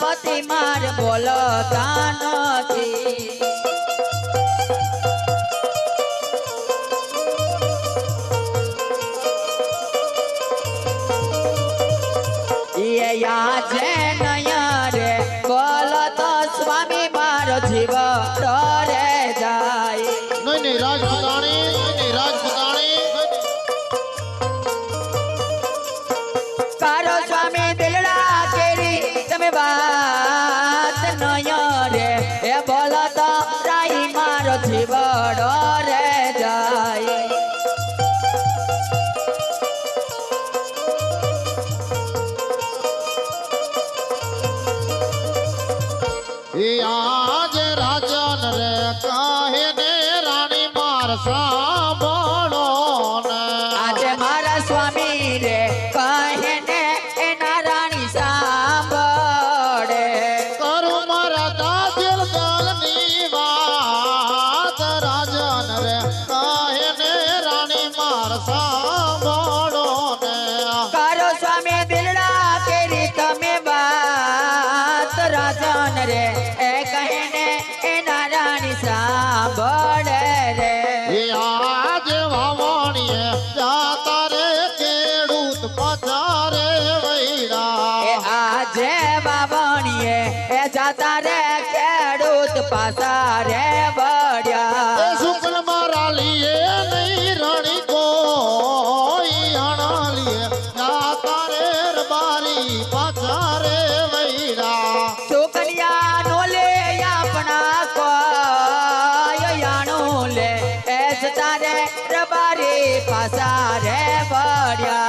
પતિ માર બોલતા નથી આજે નયા રે બોલતો સ્વામી મારો જીવ રે જાય નહીં રાજપૂતાણી કારો સ્વામી દિલડા કેરી તમે વાત નયા રે એ બોલતો રાઈ મારો જીવ રે જાય आज राजन रे काहे ने रानी मार सांभळो ने आज मारा स्वामी रे कहे ने एना रानी सांभळे करू मारा दादिल दलनी वात राजन रे काहे ने रानी मार सांभळो ने कारो स्वामी दिलड़ा केरी तमे बात राजन रे ए कहे ने एना रानी सांभळे रे आज वावणीए जाता रे खेडूत पचारे वैड़ा ए आजे बावणीए ए जाता रे खेडूत पासा रे बड्या शुक्ल मारा लिए नहीं रानी कोई आना लिए जाता रे रबारी पचारे वैड़ा छोकरिया नो ले अपना को यानो ले ऐस तारे रबारी पासा रे बड़िया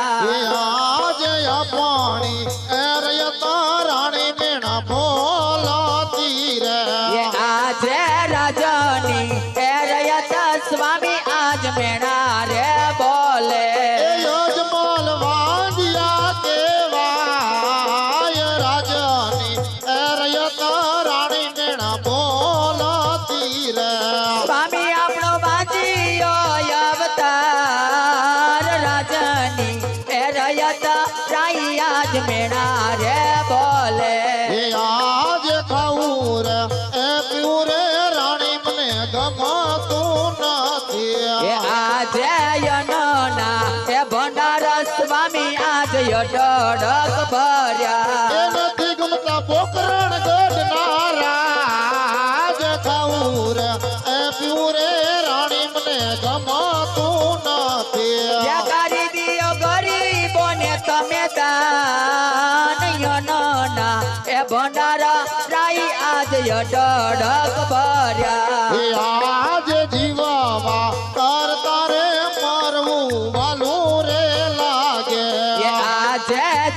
आज या पानी एरयता रानी मेना बोला तीरे ये आज राजनी ए रयता स्वामी आज मेरा रे बोले योजमाल वादिया केवाय राजनी एरयता रानी मेना बोला तीरे स्वामी आपनो बाजियो अवतार राजनी ए रयता राई आज मेरा रे बोले आज खाऊर ए प्यूरे रानी मने गमा तू ना ये आज यनोना ए भंडार स्वामी आज यडक भर्या નથી ગમતા પોકરણ ગઢનારા આજ ખાઉર એ પ્યુરે રાણી મને ગમાતું નથી या करी दियो गरीबोने तमे दान यनोना ए भंडार राई आज यडक भर्या એ આજ જીવાવા કરતા રે મરવું વાલું રે લાગે ये आज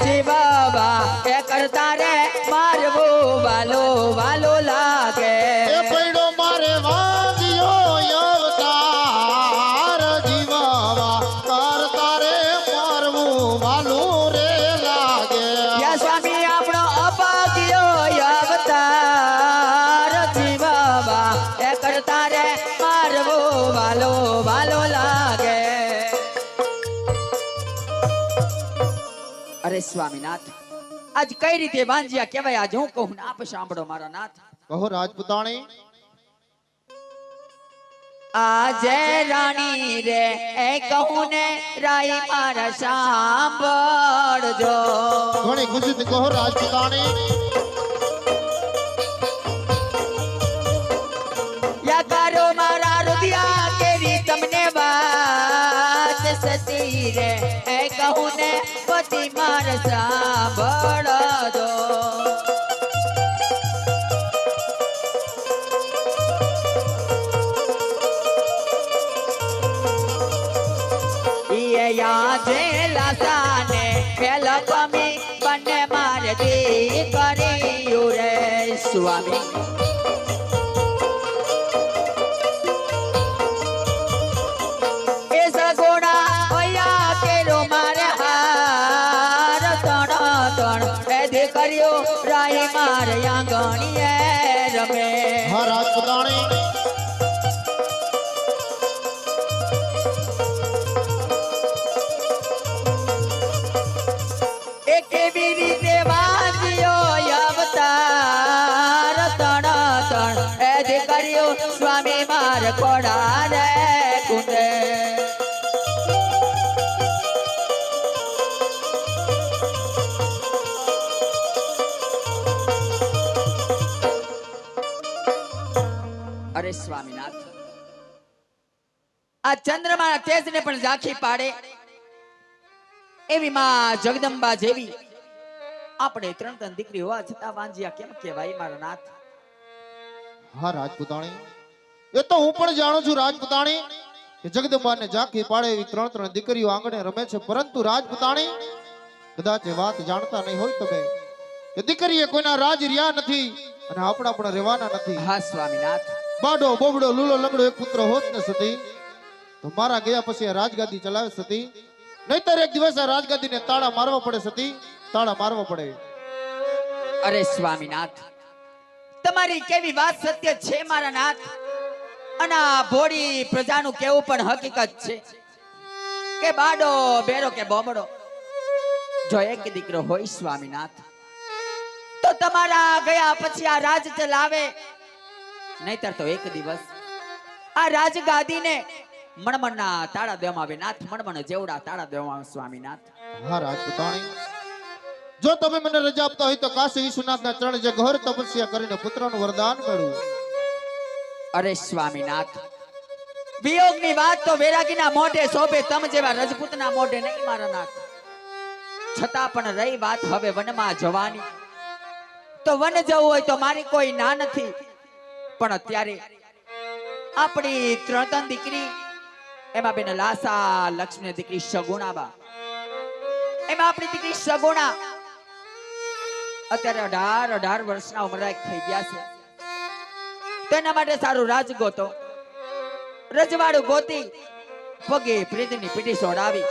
जीवावा ए करता रे मारवो वालो वालो लागे એ પૈડો મારે વાગ્યો અવતાર જીવાવા કરતા રે મરવું વાલું રે લાગે या स्वामी आपनो अपाग्यो अवतार जीवावा ए करता रे मारवो वालो वालो लागे अरे स्वामीनाथ आज कई रीते बांजिया केवाय आज हूँ कहूं ने आप सांभळो मारा नाथ કહો રાજપૂતાણી आज रानी रे ए कहूं ने राई मारा सांभळजो ઘણી ખુશીથી કહો રાજપૂતાણી या करो मारा रुदिया केरी तमने बात सती रे ए कहूं ने पति मार सांभळजो ये याजे लासाने पेला कमी बने मारती करी रे स्वामी ऐसा गोड़ा होया के रो मारे हार तण तण ए दे करियो राई मार आंगणिए रमे હા રાજપૂતાણી एक वीरी देवाजियो अवतार અરે સ્વામીનાથ, આ ચંદ્રમાના તેજને પણ ઝાંખી પાડે એવી માં જગદંબા જેવી આપણે ત્રણ દીકરી હોવા છતાં વાંજિયા કેમ કહેવાય મારા નાથ? હા રાજપૂતાણી, એ તો હું પણ જાણું છું રાજપૂતાણી કે જગદંબાને ઝાંખી પાડે એવી ત્રણ દીકરીઓ આંગણે રમે છે, પરંતુ રાજપૂતાણી કદાચ એ વાત જાણતા નહીં હોય તમે કે દીકરીએ કોઈના રાજ રહ્યા નથી અને આપણા પણ રહેવાના નથી. હા સ્વામીનાથ, બાડો બોબડો લૂલો લંગડો એક પુત્ર હોત ને સતી, તો મારા ગયા પછી આ રાજગાદી ચલાવે સતી, નહીતર એક દિવસ આ રાજગાદીને તાળા મારવા પડે સતી, તાળા મારવા પડે. અરે સ્વામીનાથ, તમારી કેવી વાત સત્ય છે મારા નાથ, અને આ ભોળી પ્રજાનું કેવું પણ હકીકત છે કે બાડો બેરો કે બોમડો જો એક દીકરો હોય સ્વામીનાથ તો તમારા ગયા પછી આ રાજ ચલાવે, નહીતર તો એક દિવસ આ રાજગાદીને મણમણના તાળા દેવામાં આવે નાથ, મણમણ જેવડા તાળા દેવામાં આવે સ્વામીનાથ. હા રાજપૂતાણી, જો તમે મને રજા આપતા હોય તો કાશી વિશ્વનાથના ચરણ જે ઘોર તપસ્યા કરીને પુત્રનું વરદાન મેળવું. અરે સ્વામીનાથ, વિયોગની વાત તો વૈરાગીના મોઢે શોભે, તમ જેવા રજપૂતના મોઢે નહીં મારા નાથ. છતાં પણ રહી વાત હવે વનમાં જવાની, તો વન જવું હોય તો મારી કોઈ ના નથી, પણ અત્યારે આપણી ત્રણ દીકરી, એમાં બેન લાસા લક્ષ્મી દીકરી સગુણાબા, એમાં આપણી દીકરી સગુણા અત્યારે 18 વર્ષના ઉંમરલાયક થઈ ગયા છે. તેના માટે સારું રાજ ગોતો, રજવાડું ગોતી, પગે પ્રીતિની પીઠી સોડાવી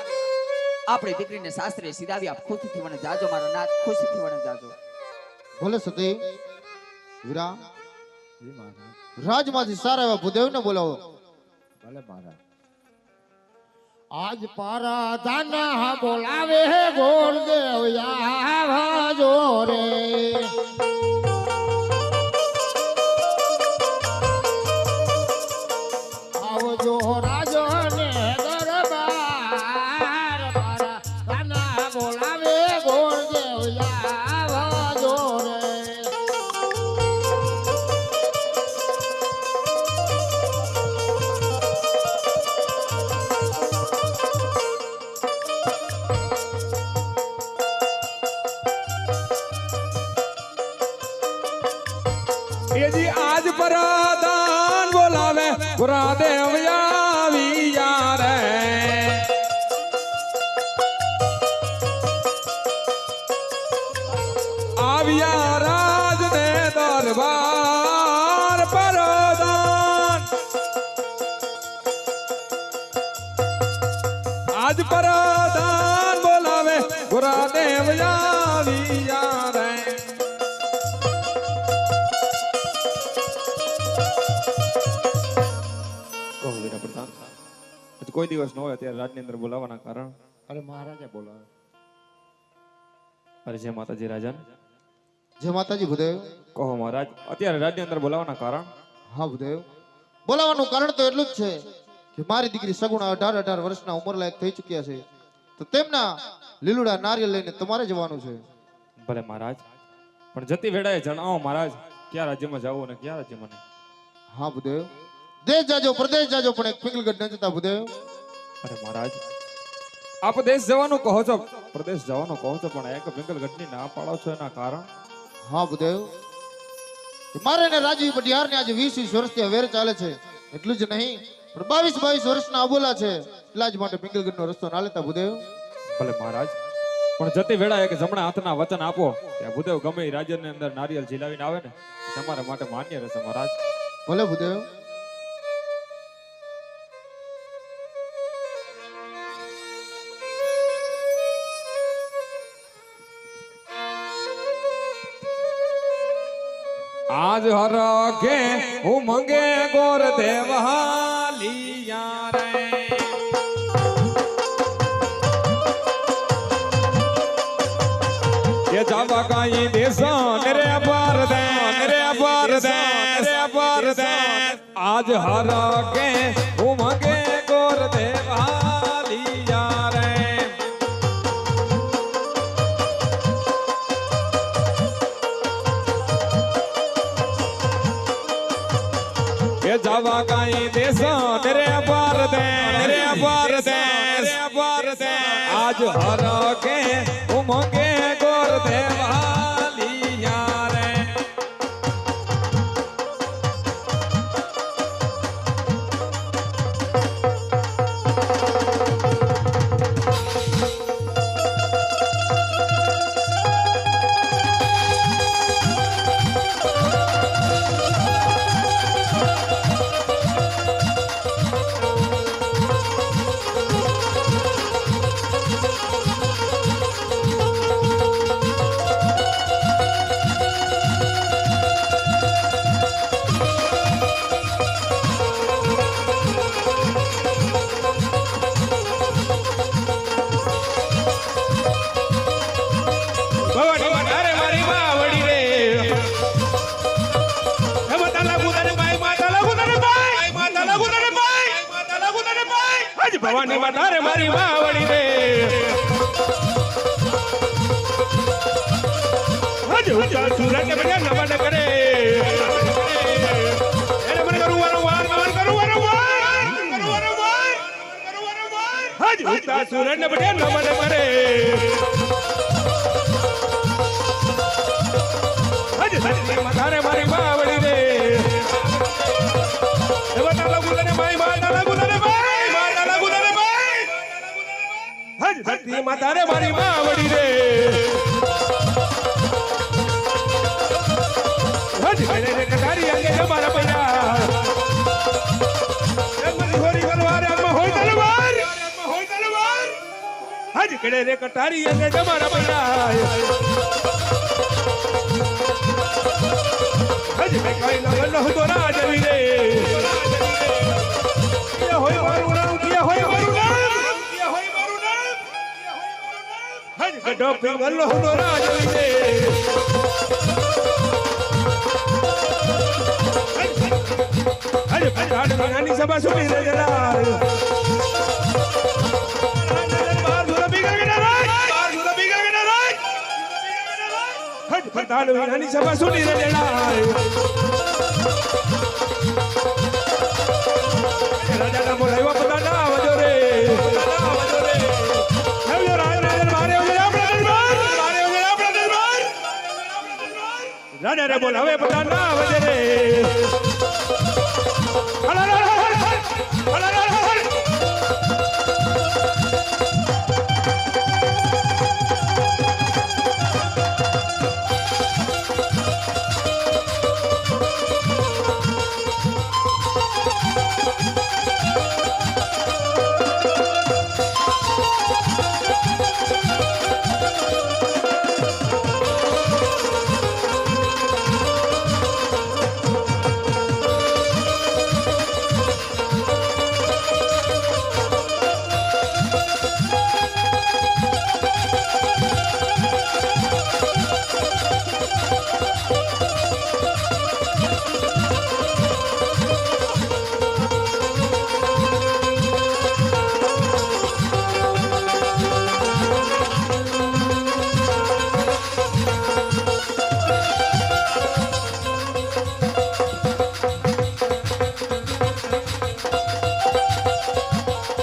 આપણી દીકરીને શાસ્ત્રે સીધાવી આપ ખુશીથી વણ જાજો મારા નાથ, ખુશીથી વણ જાજો. ભલે સતી વીરા, રાજમાંથી સારા એવા ભૂદેવને બોલાવો. ભલે મહારાજ. આજ પારા દાના બોલાવે ગોળદેવ આવજો રે. આવજો રાજો ને દરબાર, પારા દાના બોલાવે ગોળદેવ આવજો રે. એજી આજ પરાદાન બોલાવે ગુરાદેવ આવી યારે. આવ્યા રાજ ને દરબાર પરાદાન, આજ પરાદાન બોલાવે ગુરાદેવ આવી યારે. કહો વીરા પ્રધાન, આજ કોઈ દિવસ ન હોય ત્યારે રાજની અંદર બોલાવવાના કારણ? અરે મહારાજે બોલાવે. અરે જય માતાજી રાજન. જય માતાજી ભૂદેવ. કહો મહારાજ, અત્યારે રાજની અંદર બોલાવવાના કારણ? હા ભૂદેવ, બોલાવાનું કારણ તો એટલું જ છે કે મારી દીકરી સગુણા 18 વર્ષના ઉંમરલાયક થઈ ચૂક્યા છે, તો તેમના લીલુડા નારિયેળ લઈને તમારે જવાનું છે. ભલે મહારાજ, પણ જતી વેળાએ જણાવો મહારાજ, ક્યાં રાજ્યમાં જવું અને ક્યાં રાજ્યમાં નહીં? હા ભૂદેવ, દેશ જાજો પ્રદેશ જાજો, પણ એક પિંગલગઢ ન જતા ભૂદેવ. અરે મહારાજ, આપ દેશ જવાનું કહો છો, પ્રદેશ જવાનું કહો છો, પણ એક પિંગલગઢની ના પાડો છો એના કારણ? હા ભૂદેવ, મારે ને રાજીવ પટિયાર ને આજે 20 વર્ષથી વેર ચાલે છે, એટલું જ નહીં પણ 22 વર્ષના અબોલા છે, એટલા જ માટે પિંગલગઢનો રસ્તો ના લેતા ભૂદેવ. ભલે મહારાજ, પણ જતી વેળા એક જમણા હાથના વચન આપો કે ભૂદેવ ગમે એ રાજ્યની અંદર નારિયેળ ઝીલાવીને આવે ને તમારા માટે માન્ય રહેશે મહારાજ. ભલે ભૂદેવ. આજ હરખે ઉમંગે ગોર દેવહાલિયા રે. ये जावा काई देसान रे परदेन रे परदेन रे परदेन, आज हरा के उमगे गोर देवालिया रे. ये જાવા કાઈ દેશ રે પર દેશ આજ હર કે ઉમંગે ગોર દેવાલિયા રે ભવાની વધારે મારી માવડી રે હે માતા લાગુ તને ભાઈ માતા લાગુ તને ભાઈ માતા લાગુ તને ભાઈ માતા લાગુ તને ભાઈ હજ ભવાની વધારે મારી માવડી રે હજ ઉતા સુરત ને બજા નમન કરે એને મને કરું વારો વાર નમન કરું વારો વાર હજ ઉતા સુરત ને બજા નમન કરે મારે મારી માવડી રે માતા લાગુ તને ભાઈ માતા લાગુ તને ભાઈ માતા લાગુ તને ભાઈ હજ ધરતી માતા રે મારી માવડી રે હજ મેરે રે કટારી અંગે અમારા પૈયા મરી હોરી ગલવાર આમાં હોય તલવાર હજ કડે રે કટારી અંગે અમારા પૈયા હજ મે કઈ ના ગલ્લો તો રાજ વીરે કે હોય મારું નામ કે હોય મારું નામ હજ ગડો પિંગલ્લો તો રાજ વીરે હજ પધાડ નાની સભા સુની રે જલા બાર સુરા બીગર કે ના હજ પધાડ નાની સભા સુની રે જલા રાજા બોલાવ્યો પધાડા આવજો રે આવજો રાજ મારે આવજો આપણા દરબાર રાજા રે બોલાવે પધાડા આવજો રે